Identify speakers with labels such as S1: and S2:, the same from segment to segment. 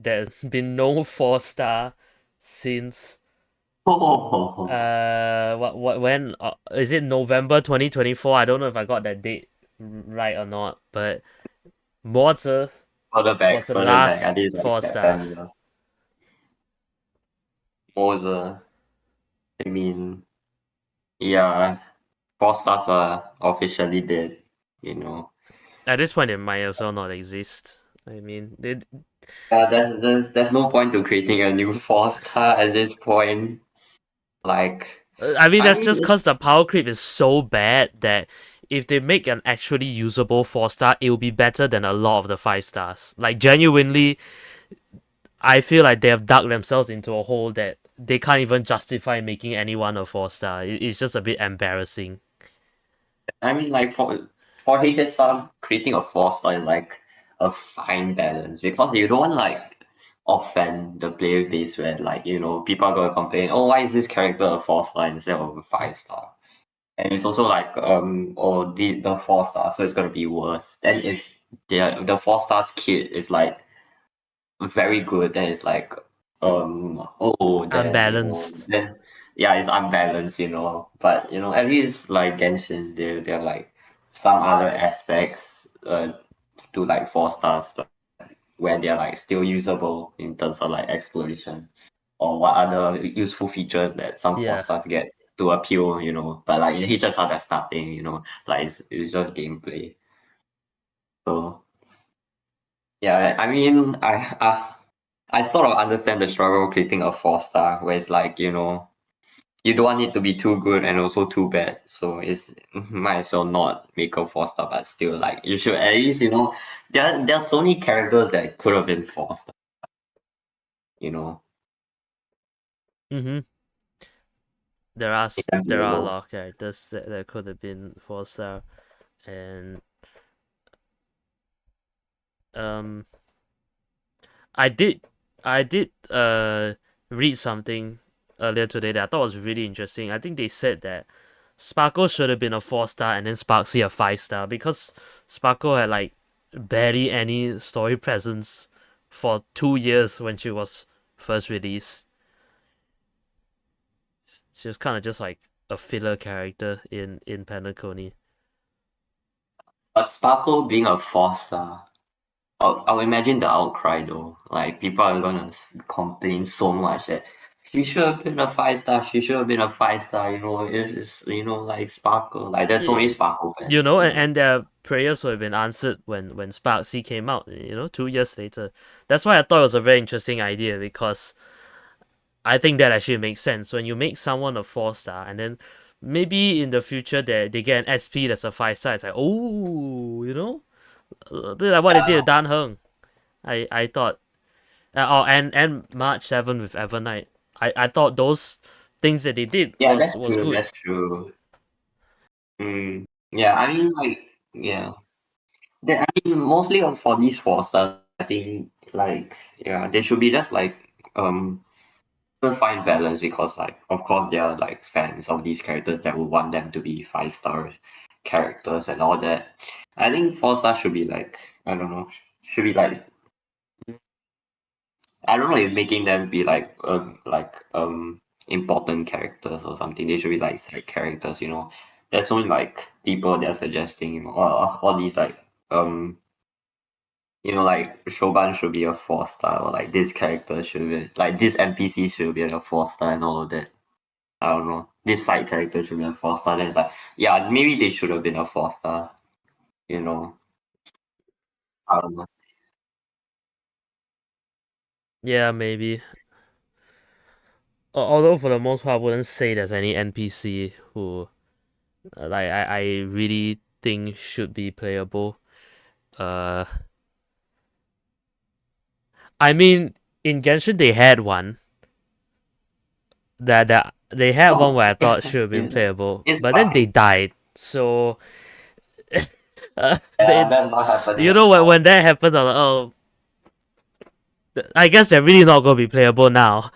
S1: there's been no 4-star since
S2: Oh,
S1: what when is it November 2024? I don't know if I got that date right or not, but Moza was the
S2: further back. I
S1: last
S2: think it's like
S1: 4-star.
S2: September. Moser. I mean, yeah, 4 stars are officially dead. You know,
S1: At this point, it might as well not exist. I mean,
S2: there's no point to creating a new 4 star at this point. Like,
S1: I mean,
S2: I
S1: that's
S2: mean,
S1: just because the power creep is so bad that if they make an actually usable 4-star, it will be better than a lot of the 5 stars. Like, genuinely, I feel like they have dug themselves into a hole that they can't even justify making anyone a 4-star. It's just a bit embarrassing.
S2: like for HSR, creating a 4 star is like a fine balance because you don't want like offend the player base where like people are gonna complain, oh, why is this character a 4 star instead of a 5 star? And it's also like oh, the 4 star, so it's gonna be worse. Then if the 4 stars kit is like very good, then it's like oh, then
S1: Unbalanced.
S2: then yeah, it's unbalanced, but at least like Genshin, they're like some other aspects to like 4 stars, but where they're like still usable in terms of like exploration or what other useful features that some four
S1: Yeah.
S2: stars get to appeal, but like he just had that starting, like it's just gameplay. So yeah, I mean, I sort of understand the struggle creating a 4 star where it's like, you don't want it to be too good and also too bad. So it's might as well not make a 4 star, but still like you should at least, there are so many characters that could have been 4 star, you know.
S1: Mm-hmm. There are a
S2: Example.
S1: lot of characters that could have been 4-star, and um, I did I did read something earlier today that I thought was really interesting. I think they said that Sparkle should have been a 4-star and then Sparksy a 5-star because Sparkle had like barely any story presence for 2 years when she was first released. She was kind of just like a filler character in Penacony.
S2: But Sparkle being a 4 star, I'll imagine the outcry though. Like people are gonna complain so much that she should have been a 5 star. She should have been a 5 star. It's like Sparkle. Like there's so many Sparkle
S1: You
S2: fans.
S1: know, and their prayers would have been answered when Sparksy came out. 2 years later. That's why I thought it was a very interesting idea because I think that actually makes sense when you make someone a 4-star and then maybe in the future they get an SP that's a 5-star. It's like, oh, a bit like what they did with Dan Heng. I thought and March 7 with Evernight. I thought those things that they did
S2: Yeah,
S1: was
S2: that's
S1: was
S2: true.
S1: good.
S2: That's true. Mm, yeah, I mean, like, yeah. I mean, mostly for these 4 stars, I think, like, yeah, they should be just like a fine balance because, like, of course, there are like fans of these characters that would want them to be 5 star characters and all that. I think 4 stars should be like, I don't know, should be like, I don't know if making them be like important characters or something. They should be like side characters. There's only like people that are suggesting, all these like like Shoban should be a 4 star, or like this character should be like this NPC should be a 4 star and all of that. I don't know. This side character should be a 4 star. Then it's like, yeah, maybe they should have been a 4 star. You know, I don't know.
S1: Yeah, maybe. Although for the most part, I wouldn't say there's any NPC who like I really think should be playable. Uh, I mean, in Genshin they had one that they had one
S2: Oh,
S1: where I thought should have been
S2: it,
S1: playable,
S2: it's
S1: but then they
S2: fine.
S1: died. So,
S2: Yeah,
S1: they,
S2: that's not happening
S1: you know,
S2: anymore.
S1: when that happens, I'm like, oh, I guess they're really not gonna be playable now.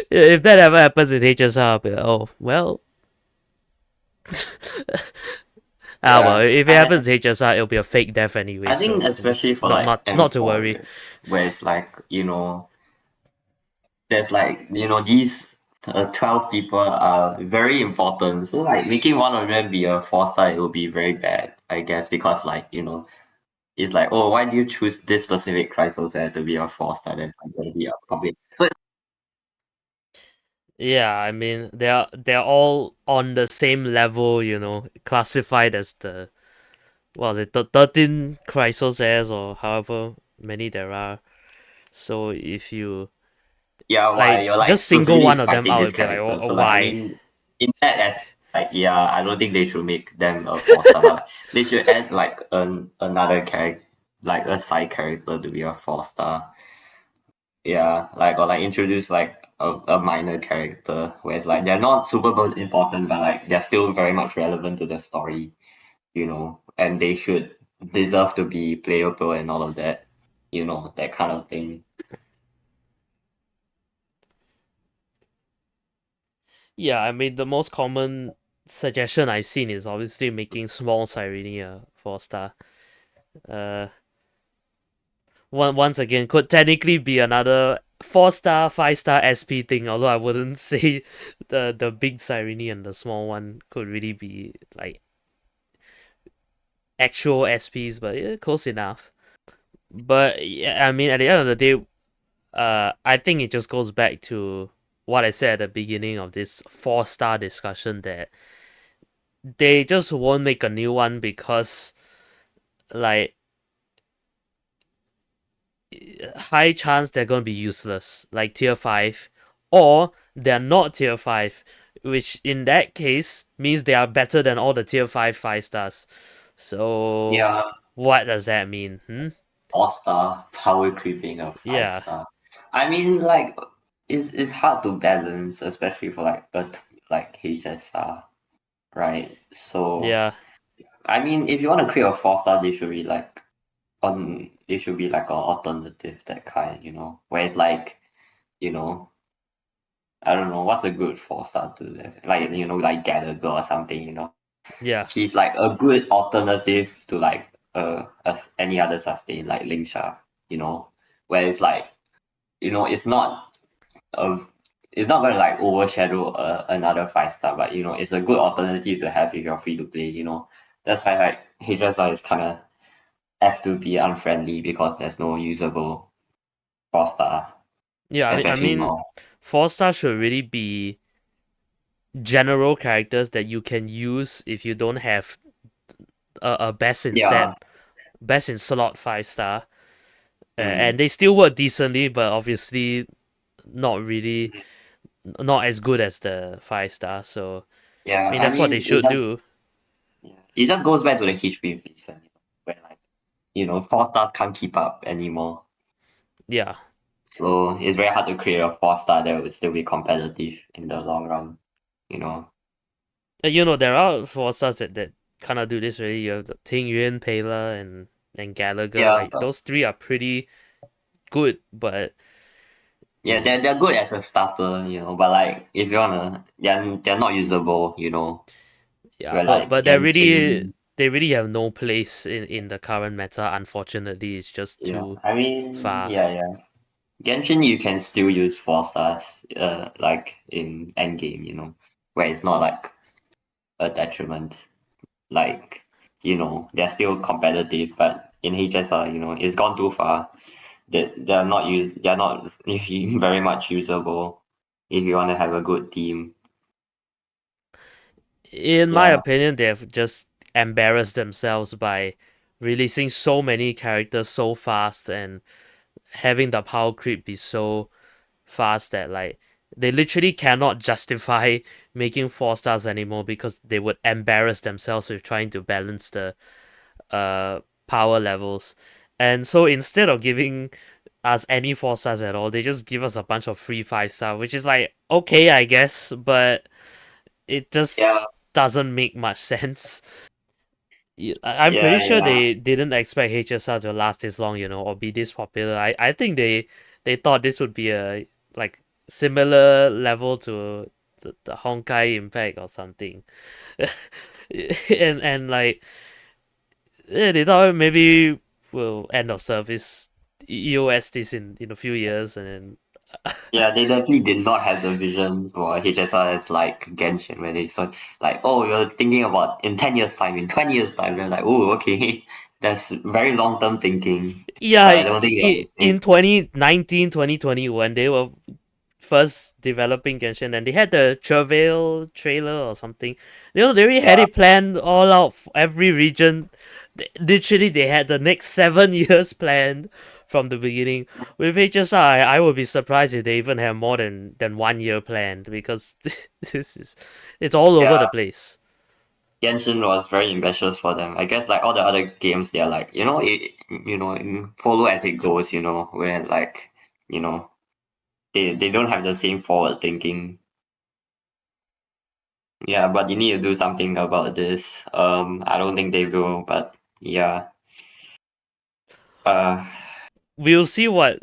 S1: If that ever happens in HSR, I'll be like, oh well. Ah, well,
S2: Yeah,
S1: if it happens to HSR, it'll be a fake death anyway.
S2: I think
S1: So
S2: especially for
S1: not
S2: like
S1: not not to
S2: M4,
S1: worry.
S2: where it's like, there's like, these 12 people are very important. So like making one of them be a 4-star, it would be very bad, I guess, because like, it's like, oh, why do you choose this specific Chrysosaur to be a 4-star? That's like going to be a problem. So
S1: Yeah, I mean they're all on the same level, classified as the what was it, the 13 Chrysos or however many there are. So if you
S2: yeah, why
S1: like
S2: you're like
S1: just single
S2: exclusively
S1: one of them
S2: fighting
S1: out,
S2: this
S1: it'd be like,
S2: character?
S1: oh,
S2: So like, I
S1: why?
S2: mean, in that aspect, like, yeah, I don't think they should make them a 4-star, but like, they should add like another character, like a side character to be a 4-star. Yeah, like, or like introduce like a minor character where it's like they're not super important, but like they're still very much relevant to the story, and they should deserve to be playable and all of that, that kind of thing.
S1: Yeah, I mean the most common suggestion I've seen is obviously making small Cyrene a 4-star. Uh, once again could technically be another 4-star, 5-star SP thing. Although I wouldn't say the big Cyrene and the small one could really be like actual SPs, but yeah, close enough. But yeah, I mean at the end of the day, I think it just goes back to what I said at the beginning of this 4-star discussion that they just won't make a new one because like high chance they're gonna be useless, like tier 5, or they're not tier 5, which in that case means they are better than all the tier 5 stars. So
S2: Yeah,
S1: what does that mean? Hmm?
S2: 4-star power creeping a five
S1: Yeah,
S2: star. I mean, like, it's hard to balance, especially for like like HSR, right? So
S1: yeah,
S2: I mean, if you want to create a 4-star, they should be like an alternative, that kind, where it's like, you know I don't know what's a good 4-star to that, like, like Gallagher or something,
S1: yeah,
S2: she's like a good alternative to like any other sustain like Lingsha, where it's like, it's not a it's not gonna like overshadow another 5-star, but it's a good alternative to have if you're free to play. That's why like HSR is kind of have to be unfriendly because there's no usable 4-star,
S1: yeah. I
S2: especially
S1: mean,
S2: now.
S1: 4-star should really be general characters that you can use if you don't have a
S2: Yeah,
S1: best in slot 5-star, and
S2: mm,
S1: they still work decently, but obviously not really not as good as the 5-star. So I
S2: yeah.
S1: mean
S2: I
S1: that's what they
S2: mean,
S1: should do.
S2: it just goes back to the history of this, where like 4-star can't keep up anymore.
S1: Yeah.
S2: So it's very hard to create a 4-star that would still be competitive in the long run. You know.
S1: There are 4-stars that kind of do this really. You have the Ting Yuan, Pela, and Gallagher.
S2: Yeah,
S1: Like those three are pretty good, but
S2: yeah, they're
S1: it's
S2: good as a starter, but like if you wanna, they're not usable,
S1: yeah,
S2: Where
S1: but
S2: like
S1: they
S2: Genshin,
S1: really have no place in the current meta. Unfortunately, it's just too
S2: I mean,
S1: far.
S2: yeah. Genshin you can still use 4-stars, like in endgame, where it's not like a detriment. Like, they're still competitive, but in HSR, it's gone too far. They're not very much usable if you want to have a good team.
S1: In my
S2: Yeah,
S1: opinion, they have just embarrassed themselves by releasing so many characters so fast and having the power creep be so fast that like they literally cannot justify making 4-stars anymore because they would embarrass themselves with trying to balance the power levels. And so instead of giving us any 4-stars at all, they just give us a bunch of free 5-star, which is like okay, I guess, but it
S2: yeah,
S1: just doesn't make much sense. I'm pretty sure
S2: yeah.
S1: they didn't expect HSR to last this long, or be this popular. I think they thought this would be a like similar level to the Honkai Impact or something. and like they thought maybe we'll end of service EOS this in a few years, and then
S2: Yeah, they definitely did not have the vision for HSR as like Genshin, where they saw like, oh, you're thinking about in 10 years time, in 20 years time. They're like, oh, okay, that's very long term thinking.
S1: yeah,
S2: But I don't think it was the
S1: in
S2: same.
S1: 2019, 2020, when they were first developing Genshin, and they had the Travail trailer or something. They already had
S2: Yeah,
S1: it planned all out for every region. Literally, they had the next 7 years planned from the beginning. With HSI, I would be surprised if they even have more than 1 year planned because this is it's all over
S2: yeah.
S1: the place.
S2: Genshin was very ambitious for them. I guess like all the other games, they're like, follow as it goes. Where like, you know, they don't have the same forward thinking. Yeah, but you need to do something about this. I don't think they will, but yeah. Uh,
S1: We'll see what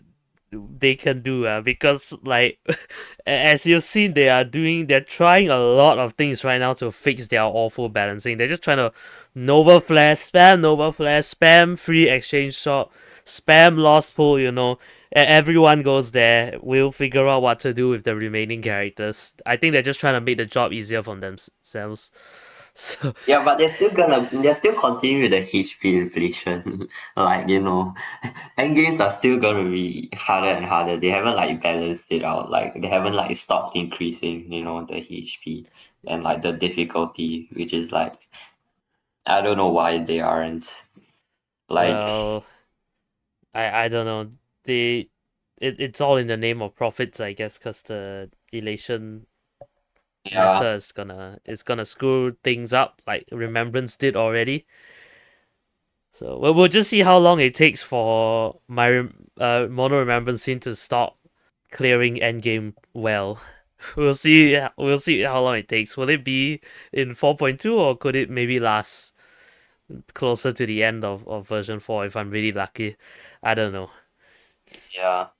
S1: they can do because like as you've seen they're trying a lot of things right now to fix their awful balancing. They're just trying to Nova Flash, spam free exchange shop, spam lost pool, everyone goes there. We'll figure out what to do with the remaining characters. I think they're just trying to make the job easier for themselves. So
S2: yeah, but they're still continuing with the HP inflation. Like, end games are still gonna be harder and harder. They haven't like balanced it out. Like they haven't like stopped increasing, the HP and like the difficulty, which is like I don't know why they aren't. Like,
S1: well, I don't know. It's all in the name of profits, I guess, because the elation
S2: yeah,
S1: matter is gonna screw things up like Remembrance did already. So we'll just see how long it takes for my Mono Remembrance scene to stop clearing endgame well. We'll see. We'll see how long it takes. Will it be in 4.2 or could it maybe last closer to the end of version 4 if I'm really lucky? I don't know.
S2: yeah.